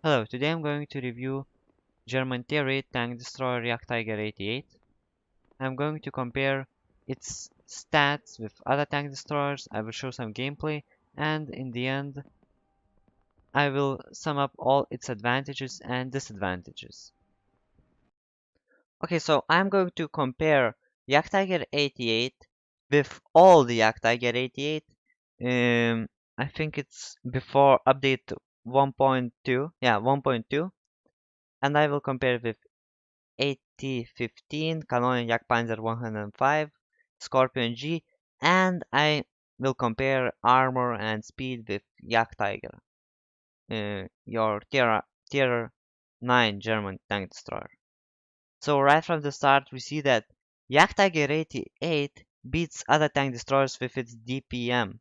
Hello, today I'm going to review German Tier tank destroyer Jagdtiger 88. I'm going to compare its stats with other tank destroyers, I will show some gameplay, and in the end I will sum up all its advantages and disadvantages. Okay, so I'm going to compare Jagdtiger 88 with all the Jagdtiger 88. I think it's before update 1.2, yeah, 1.2, and I will compare it with 8015, Canonian Jagdpanzer 105, Scorpion G, and I will compare armor and speed with Jagdtiger, your tier 9 German tank destroyer. So right from the start we see that Jagdtiger 88 beats other tank destroyers with its DPM.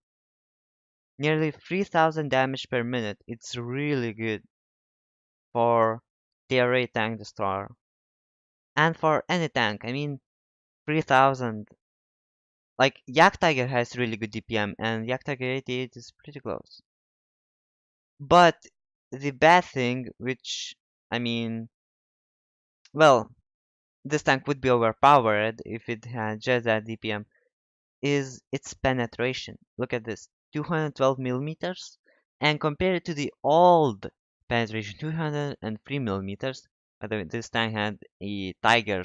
Nearly 3000 damage per minute. It's really good for tier 8 tank destroyer. And for any tank, I mean 3000. Like Jagdtiger has really good DPM and Jagdtiger 88 is pretty close. But the bad thing, which I mean, well, this tank would be overpowered if it had just that DPM, is its penetration. Look at this, 212 millimeters, and compare it to the old penetration, 203 millimeters. By the way, this tank had a Tiger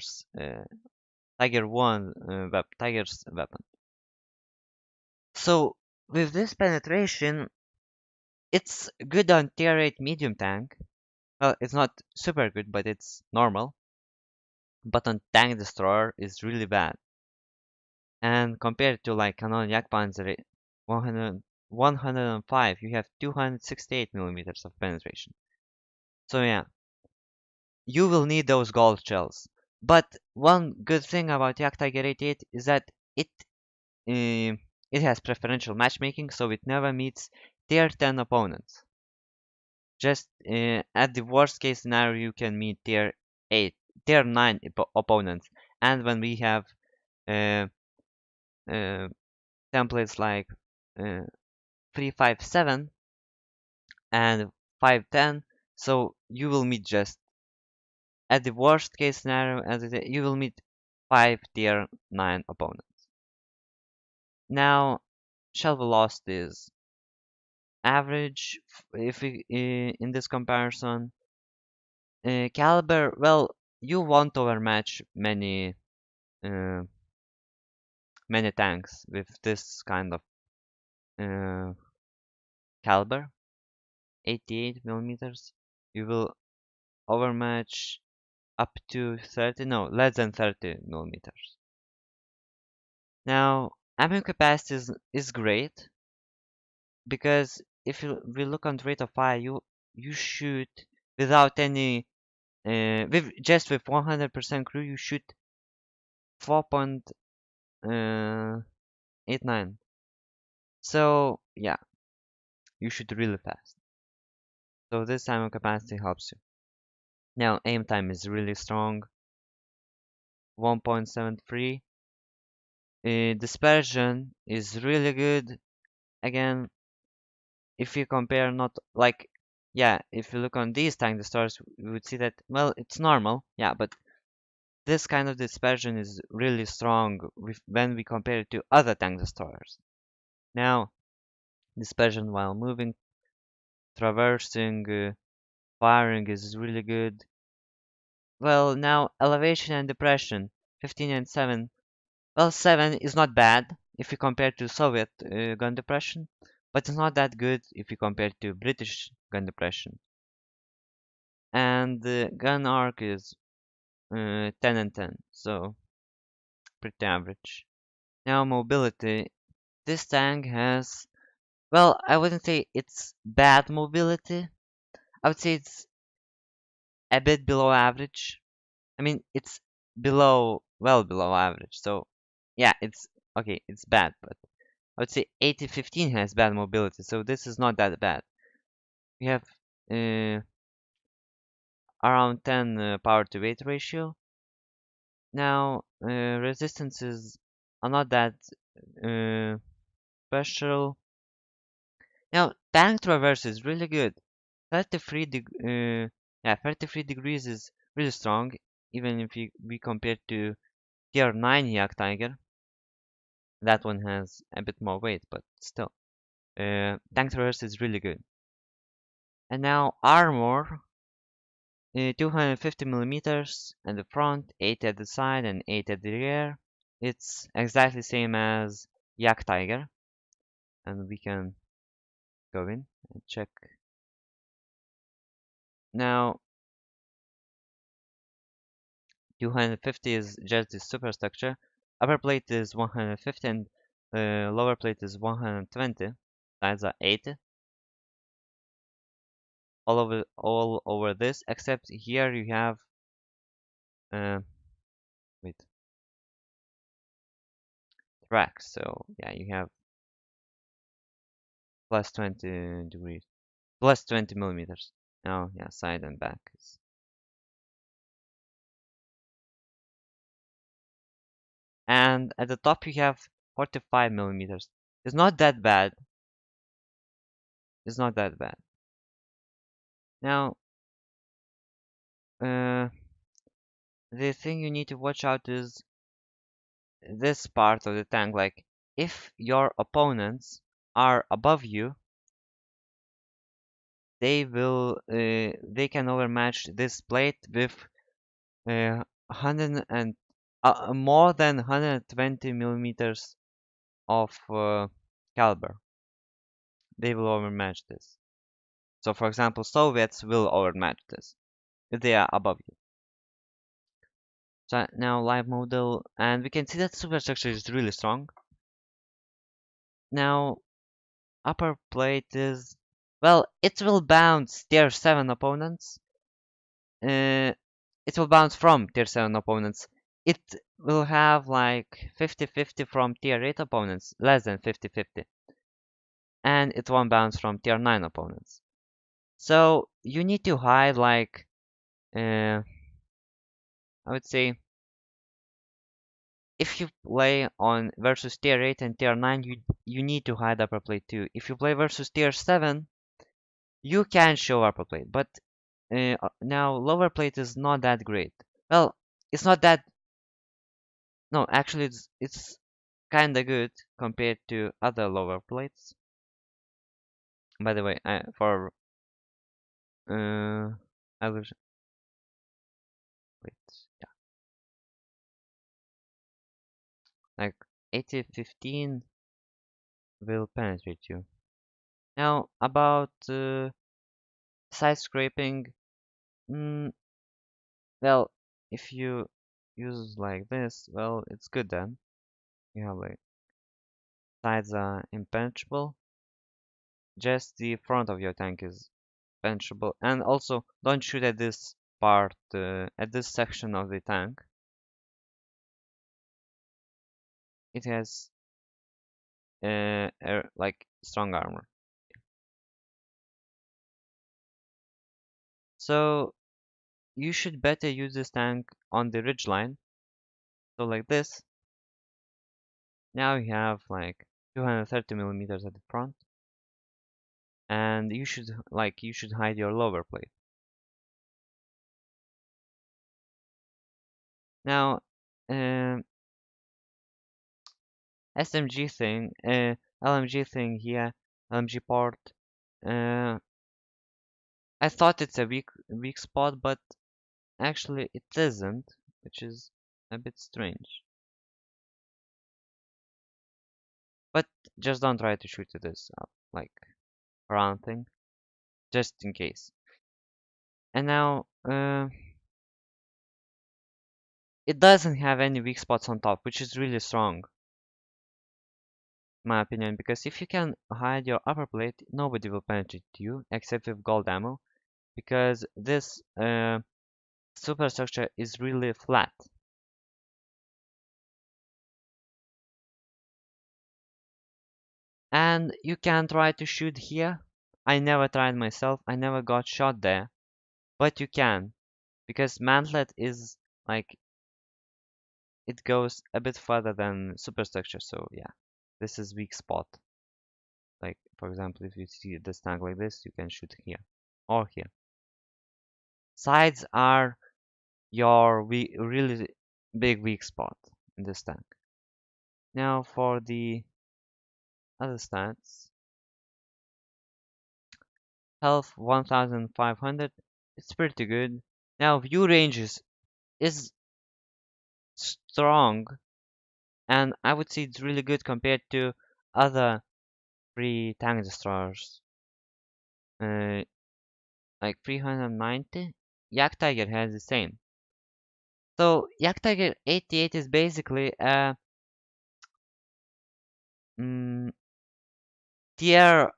One, Tiger's weapon. So with this penetration, it's good on tier 8 medium tank. Well, it's not super good, but it's normal. But on tank destroyer, it's really bad. And compared to like Canon Jagdpanzer 100, 105, you have 268 millimeters of penetration. So yeah, you will need those gold shells. But one good thing about Jagdtiger 88 is that uh, it has preferential matchmaking, so it never meets tier 10 opponents. Just at the worst case scenario, you can meet tier 8, tier 9 opponents. And when we have uh, uh, templates like uh, 357 and 510, so you will meet just at the worst case scenario, you will meet 5 tier 9 opponents. Now, shell velocity is average if we in this comparison. Caliber, well, you won't overmatch uh, many tanks with this kind of uh, caliber, 88 millimeters. You will overmatch up to 30, no, less than 30 millimeters. Now, ammo capacity is great because if we look on rate of fire, you shoot without any with just with 100% crew, you shoot 4.89. So yeah, you shoot really fast. So this ammo capacity helps you. Now aim time is really strong, 1.73. Dispersion is really good. Again, if you compare not like, yeah, if you look on these tank destroyers, you would see that, well, it's normal, yeah, but this kind of dispersion is really strong when we compare it to other tank destroyers. Now, dispersion while moving, traversing, firing is really good. Well, now elevation and depression, 15 and 7. Well, 7 is not bad if you compare to Soviet gun depression, but it's not that good if you compare to British gun depression. And the gun arc is 10 and 10, so pretty average. Now, mobility. This tank has, well, I wouldn't say it's bad mobility. I would say it's a bit below average. I mean, it's well below average. So, yeah, it's okay, it's bad, but I would say 8015 has bad mobility, so this is not that bad. We have uh, around 10 power to weight ratio. Now, resistances are not that uh, special. Now, tank traverse is really good. yeah, 33 degrees is really strong, even if we compare to tier 9 Jagdtiger. That one has a bit more weight, but still. Tank traverse is really good. And now armor, 250 millimeters at the front, 8 at the side, and 8 at the rear. It's exactly same as Jagdtiger, and we can go in and check. Now, 250 is just the superstructure. Upper plate is 150 and lower plate is 120. Sides are 80. All over this, except here you have uh, wait tracks. So yeah, you have plus 20 degrees, plus 20 millimeters. Oh yeah, side and back is. And at the top you have 45 millimeters. It's not that bad. It's not that bad. Now, uh, the thing you need to watch out is this part of the tank. Like, if your opponents are above you, they can overmatch this plate with 100 and more than 120 millimeters of caliber. They will overmatch this. So, for example, Soviets will overmatch this if they are above you. So now live model, and we can see that superstructure is really strong. Now upper plate is, well, it will bounce tier 7 opponents. Uh, it will bounce from tier 7 opponents. It will have like 50-50 from tier 8 opponents, less than 50-50. And it won't bounce from tier 9 opponents. So you need to hide like, I would say, if you play on versus tier 8 and tier 9, you need to hide upper plate too. If you play versus tier 7, you can show upper plate, but now lower plate is not that great. Well, it's not that. No, actually, it's kind of good compared to other lower plates. By the way, for I will wait, yeah, like 80-15 will penetrate you. Now about side scraping. Mm, well, if you use like this, well, it's good then. You have like sides are impenetrable. Just the front of your tank is penetrable. And also, don't shoot at this part, at this section of the tank. It has like strong armor. So you should better use this tank on the ridge line. So like this. Now you have like 230 millimeters at the front, and you should hide your lower plate. Now, um, SMG thing, LMG thing here, LMG port. Uh, I thought it's a weak spot, but actually it isn't, which is a bit strange. But just don't try to shoot to this, like round thing, just in case. And now, it doesn't have any weak spots on top, which is really strong, in my opinion, because if you can hide your upper plate, nobody will penetrate you except with gold ammo, because this superstructure is really flat. And you can try to shoot here. I never tried myself, I never got shot there, but you can, because mantlet is like, it goes a bit further than superstructure, so yeah, this is weak spot. Like, for example, if you see this tank like this, you can shoot here. or here. Sides are your really big weak spot in this tank. Now for the other stats, health 1500, it's pretty good. Now view ranges is strong, and I would say it's really good compared to other free tank destroyers. Uh, like 390. Jagdtiger has the same. So Jagdtiger 88 is basically a mm, tier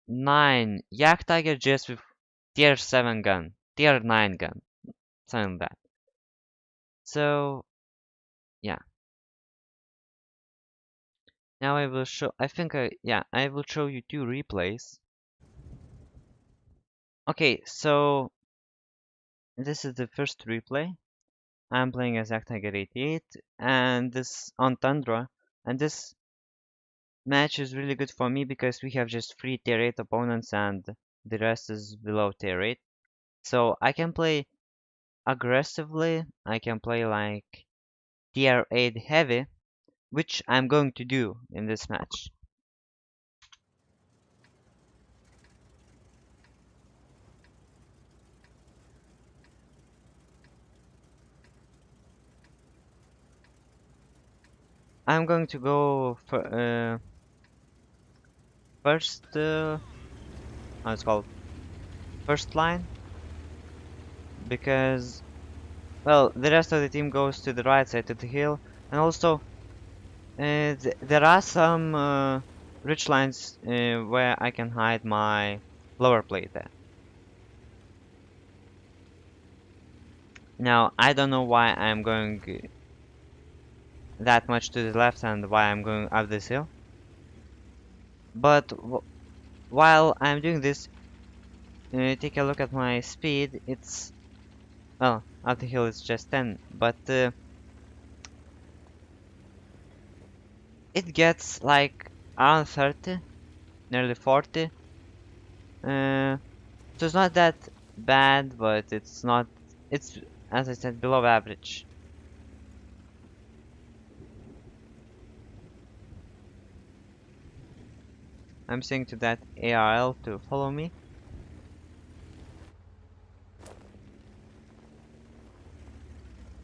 9 Jagdtiger just with tier 7 gun, tier 9 gun, something like that. So yeah, now I will show. I think I will show you two replays. Okay, so this is the first replay. I'm playing as Jagdtiger 88, and this on Tundra, and this match is really good for me because we have just 3 tier 8 opponents and the rest is below tier 8. So I can play aggressively, I can play like tier 8 heavy, which I'm going to do in this match. I'm going to go for, first, how it's called, first line, because, well, the rest of the team goes to the right side to the hill, and also there are some ridge lines where I can hide my lower plate there. Now, I don't know why I'm going that much to the left and why I'm going up this hill. But while I'm doing this, take a look at my speed. It's, well, up the hill is just 10, but it gets like around 30, nearly 40. So it's not that bad, but it's not, it's, as I said, below average. I'm saying to that ARL to follow me.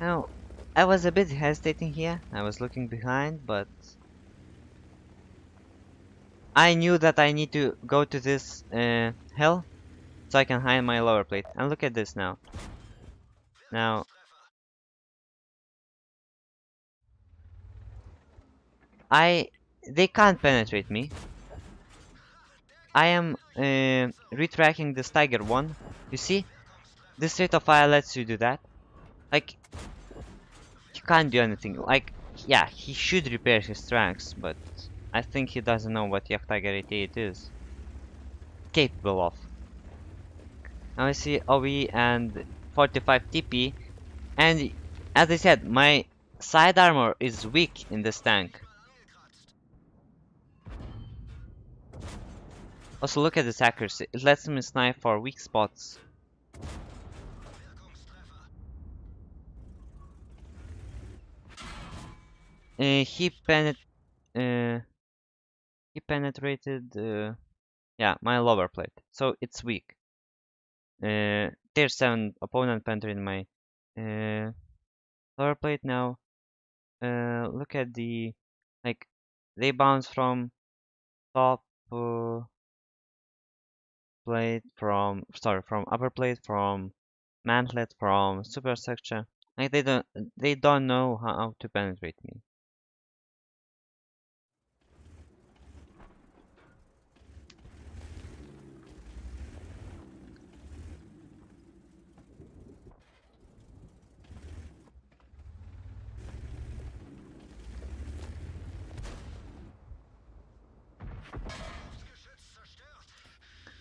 Now, I was a bit hesitating here. I was looking behind, but I knew that I need to go to this hill so I can hide my lower plate. And look at this now. Now, they can't penetrate me. I am retracking this Tiger one. You see, this rate of fire lets you do that. Like, you can't do anything. Like, yeah, he should repair his tracks, but I think he doesn't know what Jagdtiger 88 is capable of. Now I see OE and 45 TP, and as I said, my side armor is weak in this tank. Also look at this accuracy, it lets me snipe for weak spots. He uh, penetrated yeah, my lower plate, so it's weak. Tier 7 opponent penetrated my lower plate. Now look at the, like, they bounce from top plate, from, sorry, from upper plate, from mantlet, from superstructure. Like, they don't know how to penetrate me.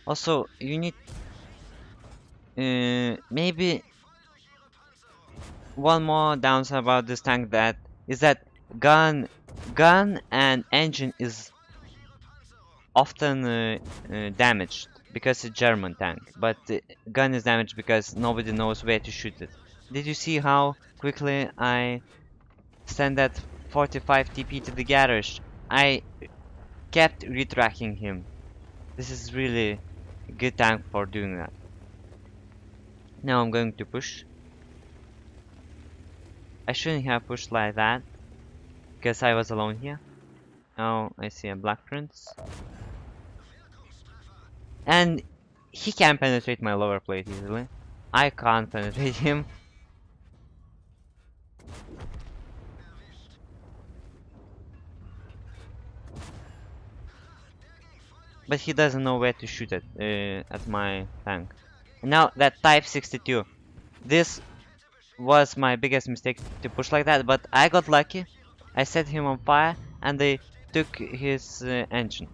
Also, you need maybe one more downside about this tank, that is that gun and engine is often damaged because it's German tank, but the gun is damaged because nobody knows where to shoot it. Did you see how quickly I sent that 45 TP to the garage? I kept retracking him. This is really a good tank for doing that. Now I'm going to push. I shouldn't have pushed like that because I was alone here. Now I see a black prince. And he can penetrate my lower plate easily. I can't penetrate him. But he doesn't know where to shoot at my tank. And now that Type 62. This was my biggest mistake to push like that, but I got lucky. I set him on fire and they took his engine.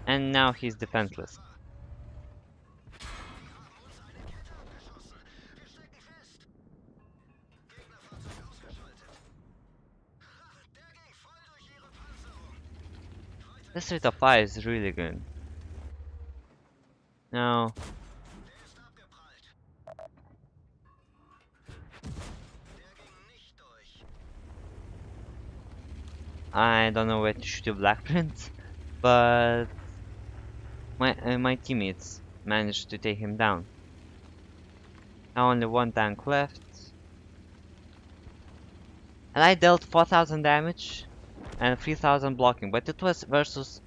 And now he's defenseless. This rate of fire is really good. Now I don't know where to shoot a black prince, but my teammates managed to take him down. Now only one tank left. And I dealt 4000 damage and 3000 blocking, but it was versus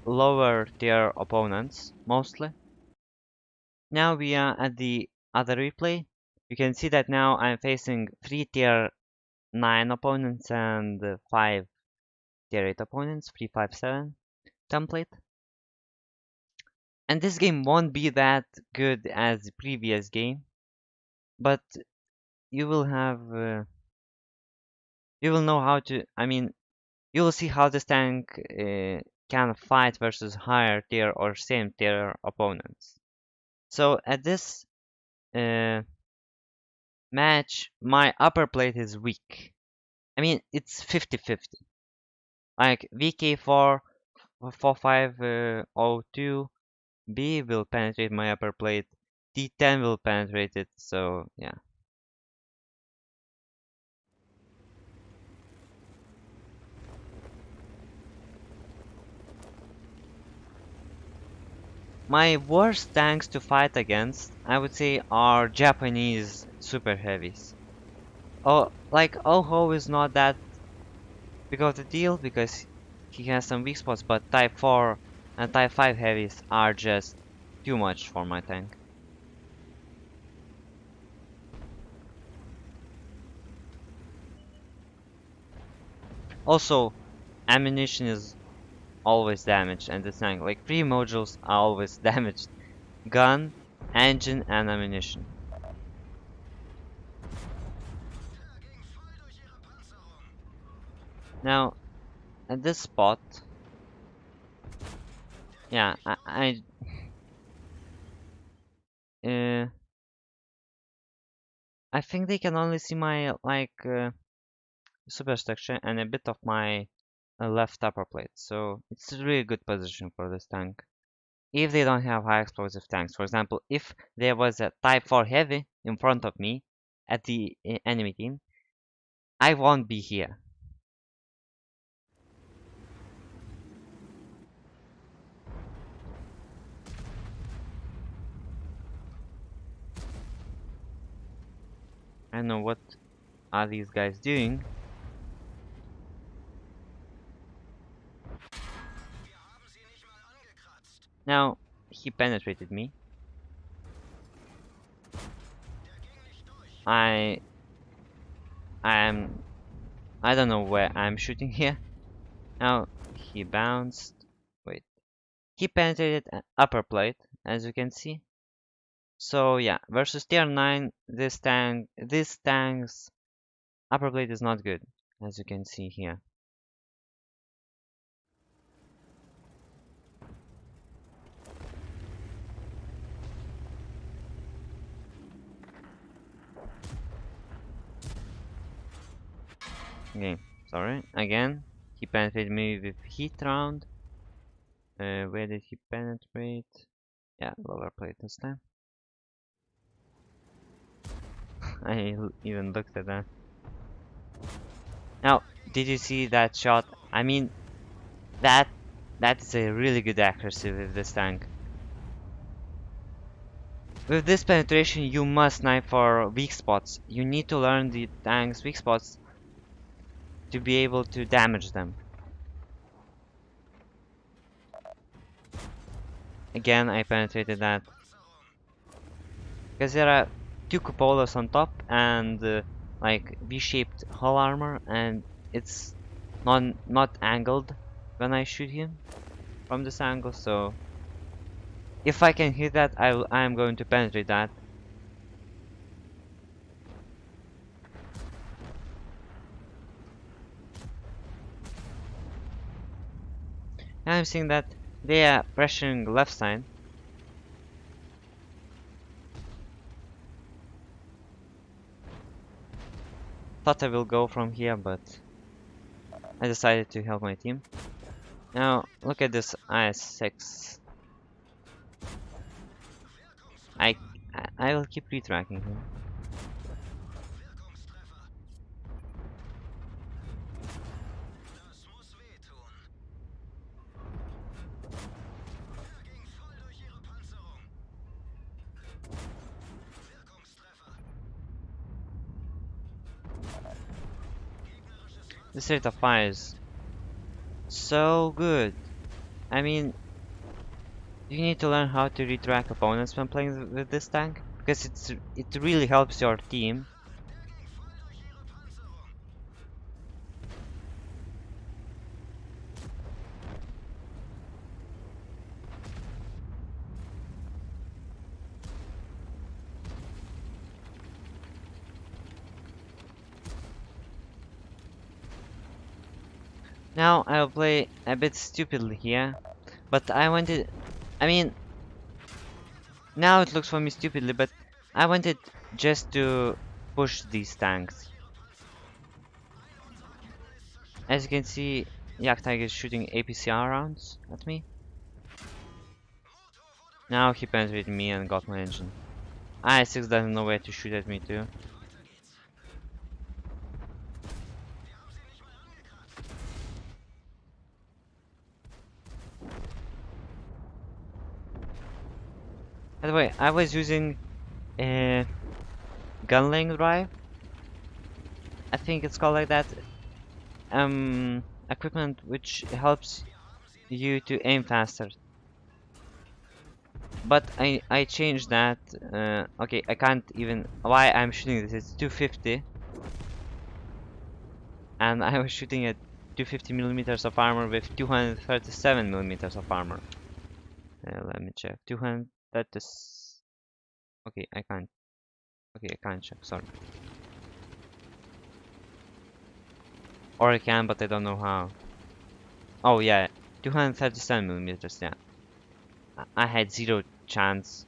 lower tier opponents, mostly. Now we are at the other replay. You can see that now I'm facing 3 tier 9 opponents and 5 tier 8 opponents, 3, 5, 7 template. And this game won't be that good as the previous game, but you will have, you will know how to, you will see how this tank can fight versus higher tier or same tier opponents. So at this match, my upper plate is weak. It's 50-50. Like VK44502 B will penetrate my upper plate, D10 will penetrate it, so yeah. My worst tanks to fight against, I would say, are Japanese super heavies. Oh, like Oho is not that big of the deal because he has some weak spots, but Type 4 and Type 5 heavies are just too much for my tank. Also, ammunition is always damaged, and this tank, like 3 modules are always damaged. Gun, engine, and ammunition. Now, at this spot, yeah, I think they can only see my superstructure and a bit of my left upper plate, so it's a really good position for this tank. If they don't have high explosive tanks, for example, if there was a Type 4 heavy in front of me at the enemy team, I won't be here. I don't know what are these guys doing. Now, he penetrated me. I don't know where I'm shooting here. Now, he bounced. Wait. He penetrated an upper plate, as you can see. So yeah, versus tier 9, this tank's upper plate is not good, as you can see here. Okay, sorry. Again, he penetrated me with heat round. Where did he penetrate? Yeah, lower plate this time. Even looked at that. Now, did you see that shot? I mean, that that is a really good accuracy with this tank. With this penetration, you must snipe for weak spots. You need to learn the tank's weak spots to be able to damage them. Again, I penetrated that. Because there are two cupolas on top and like V-shaped hull armor, and it's not angled when I shoot him from this angle, so if I can hit that, I am going to penetrate that. Now I'm seeing that they are pressuring left side. Thought I will go from here, but I decided to help my team. Now look at this IS-6. I I will keep retracking him. This rate of fire is so good. I mean, you need to learn how to retrack opponents when playing with this tank, because it really helps your team. Now I'll play a bit stupidly here, but I wanted, I mean, now it looks for me stupidly, but I wanted just to push these tanks. As you can see, Jagdtiger is shooting APCR rounds at me. Now he penetrated me and got my engine. I6 doesn't know where to shoot at me too. By the way, I was using a gun laying drive. I think it's called like that. Equipment which helps you to aim faster. But I changed that. Okay, I can't even. Why I'm shooting this? It's 250, and I was shooting at 250 millimeters of armor with 237 millimeters of armor. Let me check. 230. Okay, I can't. Okay, I can't check. Sorry. Or I can, but I don't know how. Oh yeah, 237 millimeters. Yeah, I had zero chance,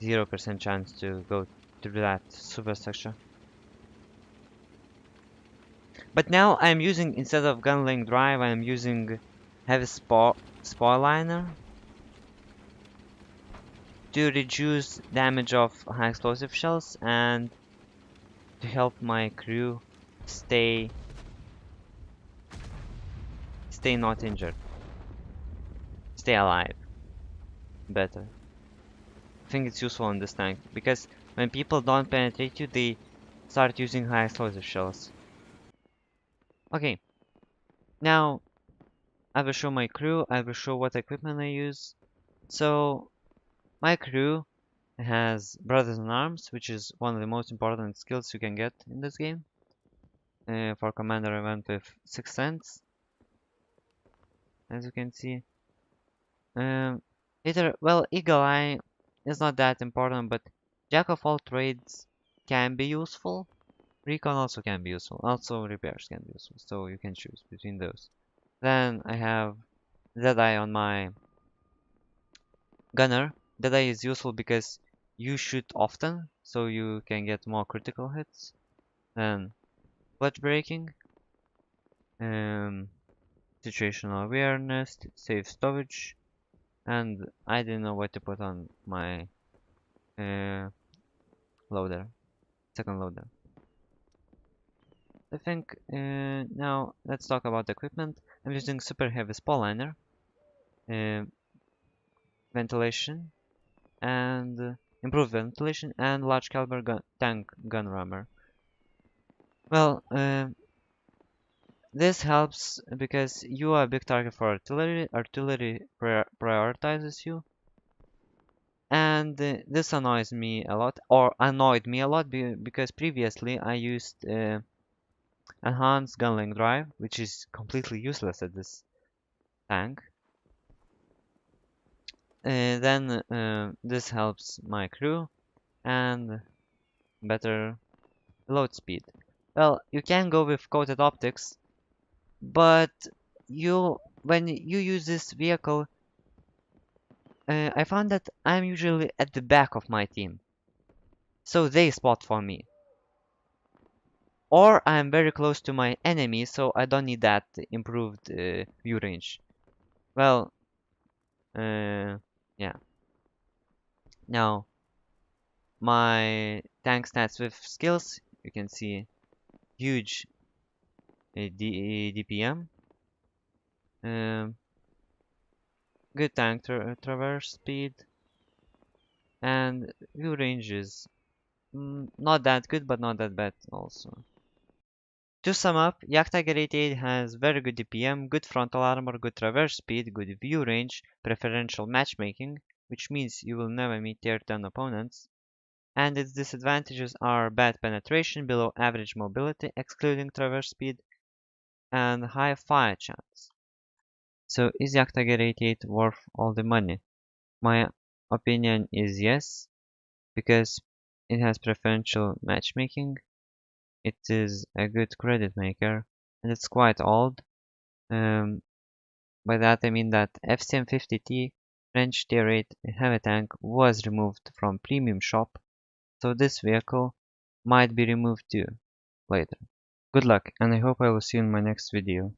0% chance to go through that superstructure. But now I'm using, instead of gun laying drive, I'm using heavy spoil liner to reduce damage of high explosive shells and to help my crew stay not injured, stay alive better. I think it's useful in this tank because when people don't penetrate you, they start using high explosive shells. Okay, now I will show my crew, I will show what equipment I use. So my crew has Brothers in Arms, which is one of the most important skills you can get in this game. For Commander I went with Sixth Sense, as you can see. Well, Eagle Eye is not that important, but Jack of all trades can be useful. Recon also can be useful. Also, repairs can be useful. So you can choose between those. Then I have Deadeye on my gunner. Deadeye is useful because you shoot often, so you can get more critical hits. Then clutch braking. To situational awareness, save storage, and I didn't know what to put on my uh, loader, second loader. I think now let's talk about equipment. I'm using super heavy spall liner, uh, ventilation, and improved ventilation, and large caliber tank gun rammer. Well, this helps because you are a big target for artillery. Artillery prioritizes you, and this annoys me a lot, or annoyed me a lot, because previously I used enhanced gunling drive, which is completely useless at this tank. Then this helps my crew and better load speed. Well, you can go with coated optics, but when you use this vehicle, I found that I'm usually at the back of my team, so they spot for me. Or I'm very close to my enemy, so I don't need that improved view range. Well, yeah. Now, my tank stats with skills, you can see huge DPM, um, good tank traverse speed, and view ranges. Not that good, but not that bad also. To sum up, Jagdtiger 88 has very good DPM, good frontal armor, good traverse speed, good view range, preferential matchmaking, which means you will never meet tier 10 opponents, and its disadvantages are bad penetration, below average mobility, excluding traverse speed, and high fire chance. So is Jagdtiger 88 worth all the money? My opinion is yes, because it has preferential matchmaking, it is a good credit maker, and it's quite old. Um, by that I mean that FCM50T French tier 8 heavy tank was removed from premium shop, so this vehicle might be removed too later. Good luck, and I hope I will see you in my next video.